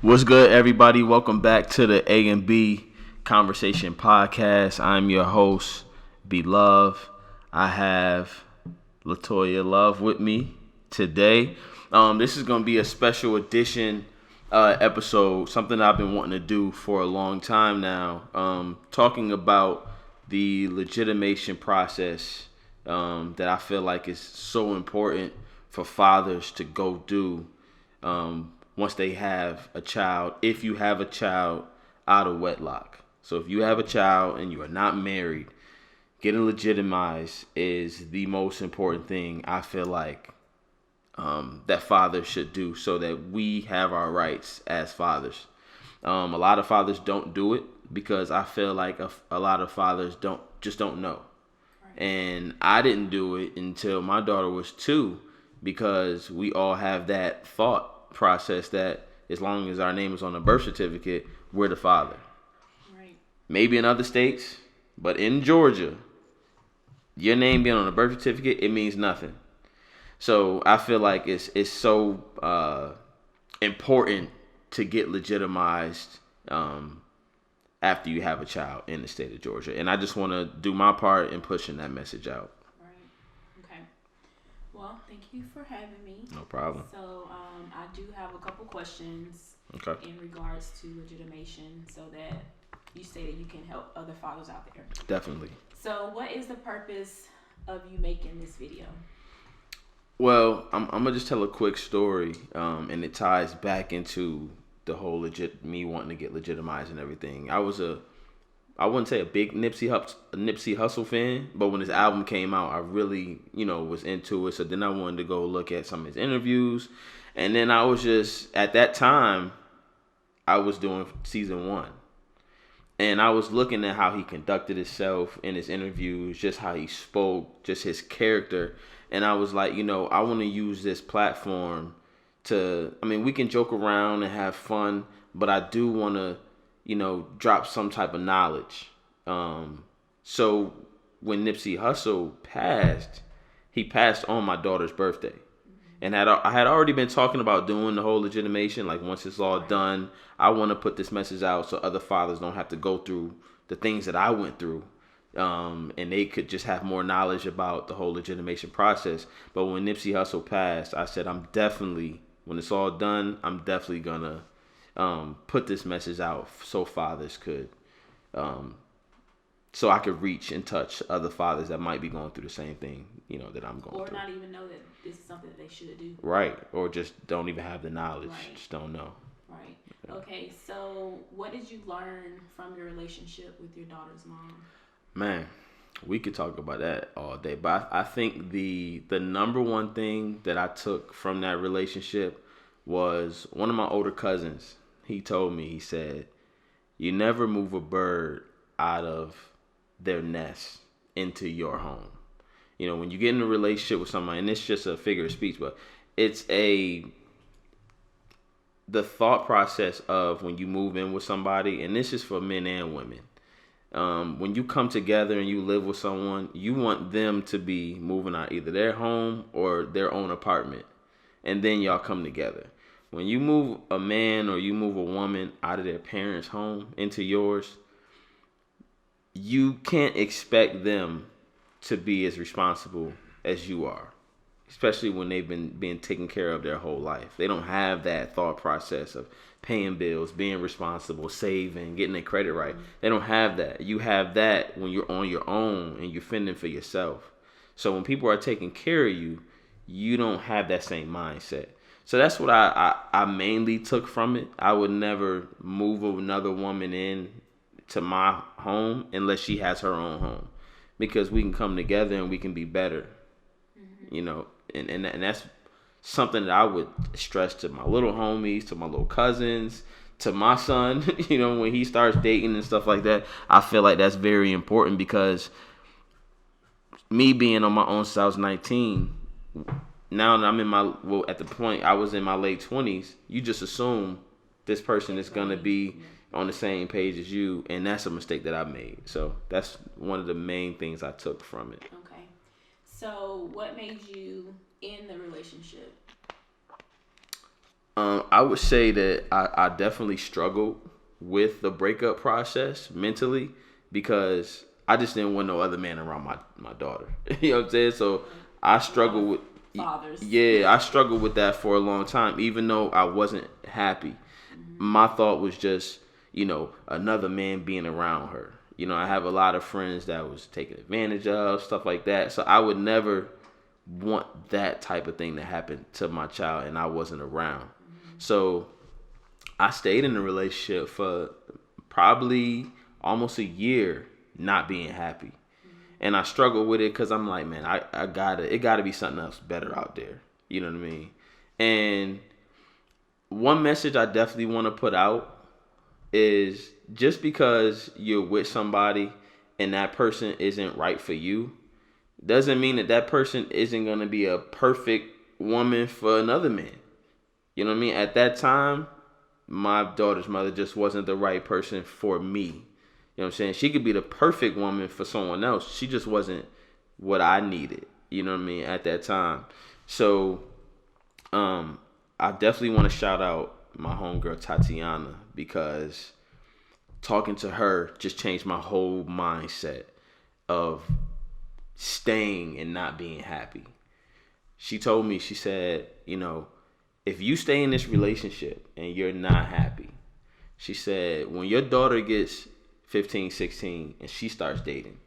What's good, everybody? Welcome back to the A and B Conversation Podcast. I'm your host, B Love. I have LaToya Love with me today. This is going to be a special edition episode, something I've been wanting to do for a long time now. Talking about the legitimation process that I feel like is so important for fathers to go do. Once they have a child, if you have a child out of wedlock. So if you have a child and you are not married, getting legitimized is the most important thing I feel like that fathers should do so that we have our rights as fathers. A lot of fathers don't do it because I feel like a lot of fathers don't know. Right. And I didn't do it until my daughter was 2 because we all have that thought process that as long as our name is on the birth certificate, we're the father. Right. Maybe in other states, but in Georgia, your name being on the birth certificate, it means nothing. So I feel like it's so important to get legitimized after you have a child in the state of Georgia. And I just want to do my part in pushing that message out. Well, thank you for having me. No problem. So, I do have a couple questions in regards to legitimation so that you say that you can help other fathers out there. Definitely. So, what is the purpose of you making this video? Well, I'm going to just tell a quick story, and it ties back into the whole me wanting to get legitimized and everything. I wouldn't say a big Nipsey Hussle fan, but when his album came out, I really, was into it. So then I wanted to go look at some of his interviews. And then I was just, at that time, I was doing season 1. And I was looking at how he conducted himself in his interviews, just how he spoke, just his character. And I was like, I want to use this platform we can joke around and have fun, but I do want to, drop some type of knowledge. So when Nipsey Hussle passed, he passed on my daughter's birthday. And I had already been talking about doing the whole legitimation. Like, once it's all done, I want to put this message out so other fathers don't have to go through the things that I went through. And they could just have more knowledge about the whole legitimation process. But when Nipsey Hussle passed, I said, when it's all done, I'm definitely going to put this message out so fathers could, so I could reach and touch other fathers that might be going through the same thing, that I'm going through. Or not even know that this is something that they should do. Right. Or just don't even have the knowledge. Right. Just don't know. Right. Okay. So what did you learn from your relationship with your daughter's mom? Man, we could talk about that all day. But I think the number one thing that I took from that relationship was one of my older cousins. He told me, he said, you never move a bird out of their nest into your home. When you get in a relationship with somebody, and it's just a figure of speech, but it's the thought process of when you move in with somebody, and this is for men and women. When you come together and you live with someone, you want them to be moving out either their home or their own apartment, and then y'all come together. When you move a man or you move a woman out of their parents' home into yours, you can't expect them to be as responsible as you are, especially when they've been being taken care of their whole life. They don't have that thought process of paying bills, being responsible, saving, getting their credit right. They don't have that. You have that when you're on your own and you're fending for yourself. So when people are taking care of you, you don't have that same mindset. So that's what I mainly took from it. I would never move another woman in to my home unless she has her own home, because we can come together and we can be better, and that's something that I would stress to my little homies, to my little cousins, to my son, when he starts dating and stuff like that. I feel like that's very important because me being on my own since I was 19, now that I'm at the point I was in my late 20s, you just assume this person is going to be on the same page as you, and that's a mistake that I made. So that's one of the main things I took from it. Okay. So what made you end the relationship? I would say that I definitely struggled with the breakup process mentally because I just didn't want no other man around my daughter. You know what I'm saying? So I struggled with fathers. yeah, I struggled with that for a long time, even though I wasn't happy. My thought was just, another man being around her. I have a lot of friends that was taken advantage of, stuff like that. So I would never want that type of thing to happen to my child and I wasn't around. So I stayed in the relationship for probably almost a year not being happy. And I struggled with it because I'm like, man, it gotta be something else better out there. You know what I mean? And one message I definitely want to put out is just because you're with somebody and that person isn't right for you, doesn't mean that person isn't going to be a perfect woman for another man. You know what I mean? At that time, my daughter's mother just wasn't the right person for me. You know what I'm saying? She could be the perfect woman for someone else. She just wasn't what I needed. You know what I mean? At that time. So, I definitely want to shout out my homegirl Tatiana because talking to her just changed my whole mindset of staying and not being happy. She told me, she said, if you stay in this relationship and you're not happy, she said, when your daughter gets 15, 16 and she starts dating,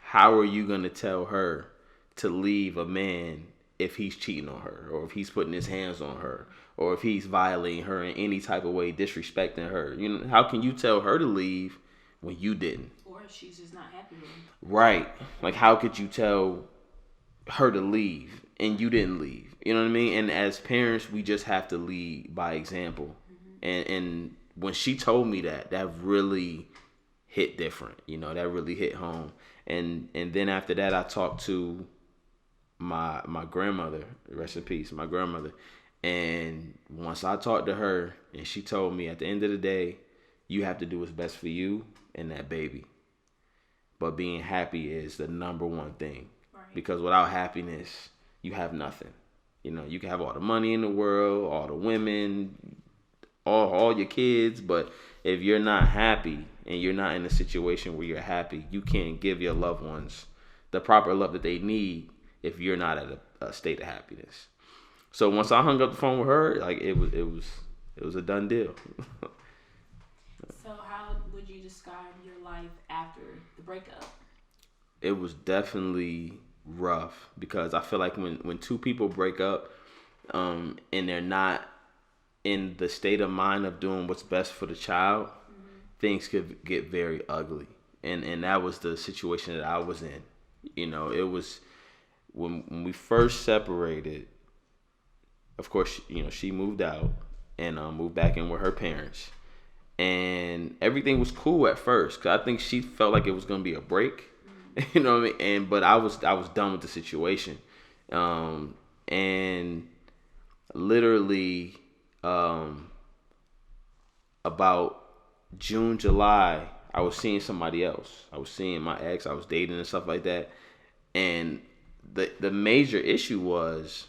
how are you going to tell her to leave a man if he's cheating on her or if he's putting his hands on her or if he's violating her in any type of way, disrespecting her? How can you tell her to leave when you didn't? Or if she's just not happy with him. Right. Like, how could you tell her to leave and you didn't leave? You know what I mean? And as parents, we just have to lead by example. And when she told me that really hit different. That really hit home. And then after that, I talked to my grandmother, rest in peace, my grandmother. And once I talked to her and she told me at the end of the day, you have to do what's best for you and that baby. But being happy is the number one thing. Right. Because without happiness, you have nothing. You can have all the money in the world, all the women, all your kids, but if you're not happy and you're not in a situation where you're happy, you can't give your loved ones the proper love that they need if you're not at a state of happiness. So once I hung up the phone with her, like it was a done deal. So how would you describe your life after the breakup? It was definitely rough because I feel like when two people break up, and they're not in the state of mind of doing what's best for the child, things could get very ugly. And that was the situation that I was in. It was when we first separated. Of course, she moved out and moved back in with her parents, and everything was cool at first because I think she felt like it was gonna be a break. You know what I mean? But I was done with the situation, and literally about June, July, I was seeing somebody else. I was seeing my ex. I was dating and stuff like that, and the major issue was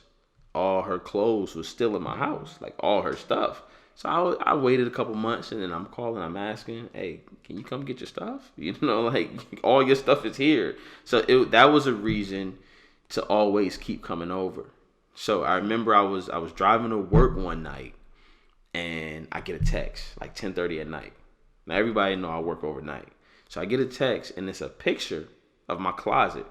all her clothes was still in my house, like all her stuff. So I waited a couple months, and then I'm calling, I'm asking, hey, can you come get your stuff? Like all your stuff is here. So that was a reason to always keep coming over. So I remember I was driving to work one night, and I get a text like 10:30 at night. Now everybody know I work overnight, so I get a text, and it's a picture of my closet.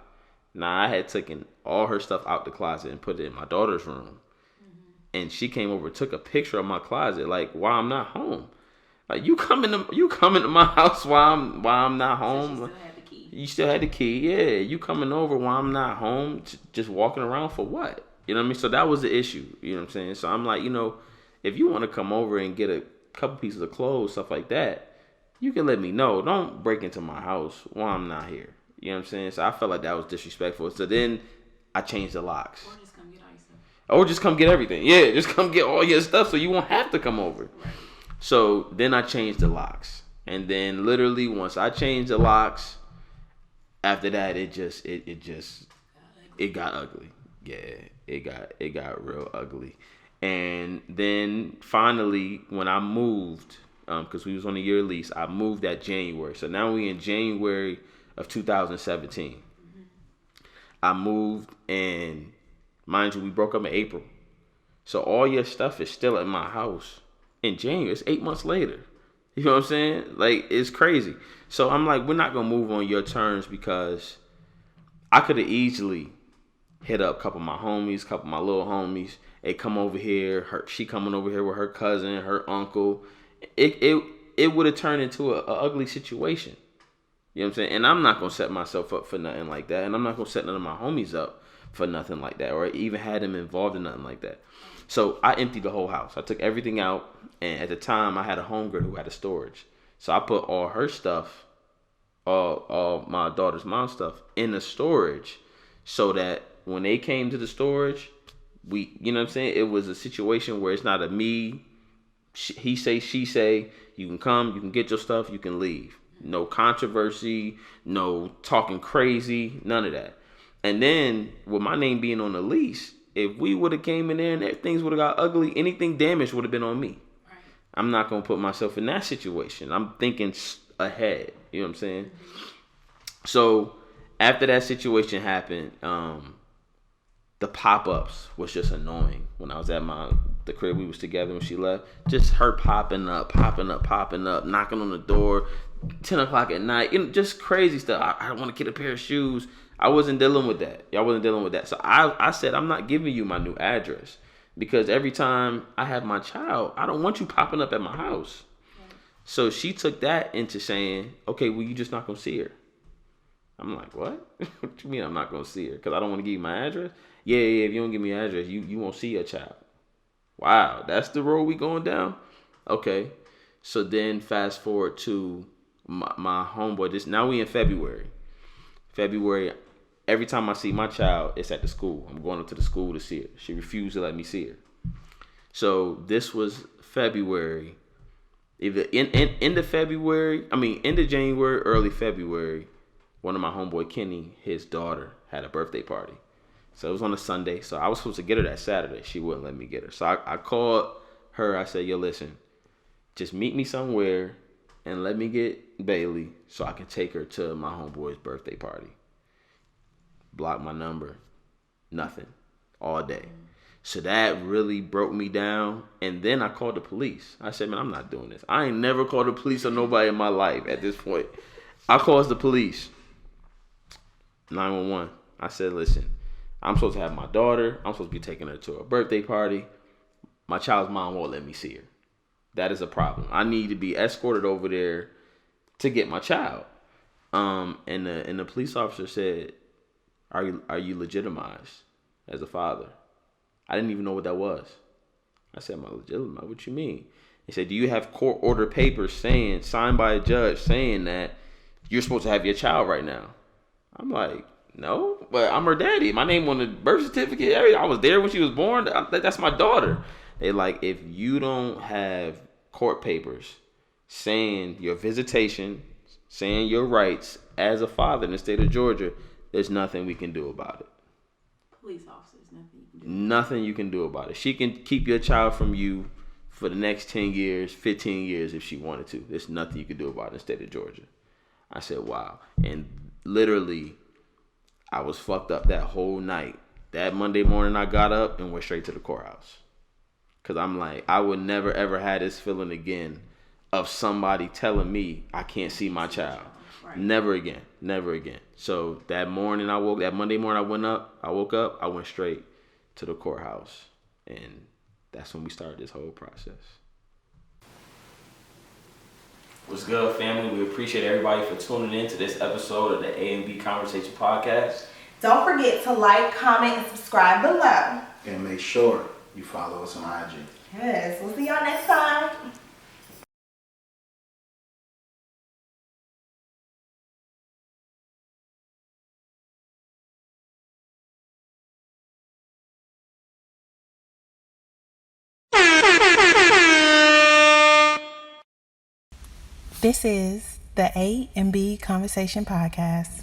Now I had taken all her stuff out the closet and put it in my daughter's room. And she came over and took a picture of my closet, like while I'm not home. Like you coming to my house while I'm not home. So she still had the key. You still had the key, yeah. You coming over while I'm not home, just walking around for what? You know what I mean? So that was the issue. You know what I'm saying? So I'm like, if you want to come over and get a couple pieces of clothes, stuff like that, you can let me know. Don't break into my house while I'm not here. You know what I'm saying? So I felt like that was disrespectful. So then I changed the locks. Or just come get all your stuff. Or just come get everything. Yeah, just come get all your stuff so you won't have to come over. Right. So then I changed the locks. And then literally once I changed the locks, after that it got ugly. Yeah, it got real ugly. And then finally, when I moved, because we was on a year lease, I moved that January. So now we in January of 2017. Mm-hmm. I moved, and mind you, we broke up in April. So all your stuff is still at my house in January. It's 8 months later. You know what I'm saying? Like, it's crazy. So I'm like, we're not going to move on your terms, because I could have easily hit up a couple of my homies, a couple of my little homies. They come over here. She coming over here with her cousin, her uncle. It would have turned into a ugly situation. You know what I'm saying? And I'm not going to set myself up for nothing like that. And I'm not going to set none of my homies up for nothing like that, or even had them involved in nothing like that. So I emptied the whole house. I took everything out. And at the time, I had a homegirl who had a storage. So I put all her stuff, all my daughter's mom stuff, in the storage, so that when they came to the storage, you know what I'm saying? It was a situation where it's not a me, he say, she say. You can come, you can get your stuff, you can leave. No controversy, no talking crazy, none of that. And then with my name being on the lease, if we would have came in there and things would have got ugly, anything damaged would have been on me. Right. I'm not going to put myself in that situation. I'm thinking ahead. You know what I'm saying? Mm-hmm. So after that situation happened, the pop-ups was just annoying. When I was at the crib, we was together when she left. Just her popping up, knocking on the door, 10 o'clock at night. Just crazy stuff. I want to get a pair of shoes. I wasn't dealing with that. Y'all wasn't dealing with that. So I said, I'm not giving you my new address, because every time I have my child, I don't want you popping up at my house. Right. So she took that into saying, okay, well, you just not going to see her. I'm like, what? What you mean I'm not going to see her? Because I don't want to give you my address? Yeah, if you don't give me your address, you won't see your child. Wow, that's the road we going down? Okay. So then fast forward to my homeboy. Now we in February. Every time I see my child, it's at the school. I'm going up to the school to see her. She refused to let me see her. So this was February. Either end of January, early February, one of my homeboy Kenny, his daughter, had a birthday party. So it was on a Sunday. So I was supposed to get her that Saturday. She wouldn't let me get her. So I called her. I said, yo, listen, just meet me somewhere and let me get Bailey so I can take her to my homeboy's birthday party. Block my number. Nothing. All day. So that really broke me down. And then I called the police. I said, man, I'm not doing this. I ain't never called the police on nobody in my life at this point. I called the police. 911. I said, listen, I'm supposed to have my daughter. I'm supposed to be taking her to a birthday party. My child's mom won't let me see her. That is a problem. I need to be escorted over there to get my child. And the police officer said, Are you legitimized as a father? I didn't even know what that was. I said, am I legitimized? What you mean? He said, do you have court order papers signed by a judge saying that you're supposed to have your child right now? I'm like, no, but I'm her daddy. My name on the birth certificate. I was there when she was born. That's my daughter. They like, if you don't have court papers saying your visitation, saying your rights as a father in the state of Georgia, there's nothing we can do about it. Police officers, nothing you can do. Nothing you can do about it. She can keep your child from you for the next 10 years, 15 years if she wanted to. There's nothing you can do about it in the state of Georgia. I said, wow. And literally, I was fucked up that whole night. That Monday morning, I got up and went straight to the courthouse. Because I'm like, I would never, ever have this feeling again of somebody telling me I can't see my child. Right. Never again. Never again. So that Monday morning I woke up, I went straight to the courthouse. And that's when we started this whole process. What's good, family? We appreciate everybody for tuning in to this episode of the A&B Conversation Podcast. Don't forget to like, comment, and subscribe below. And make sure you follow us on IG. Yes, we'll see y'all next time. This is the A&B Conversation Podcast.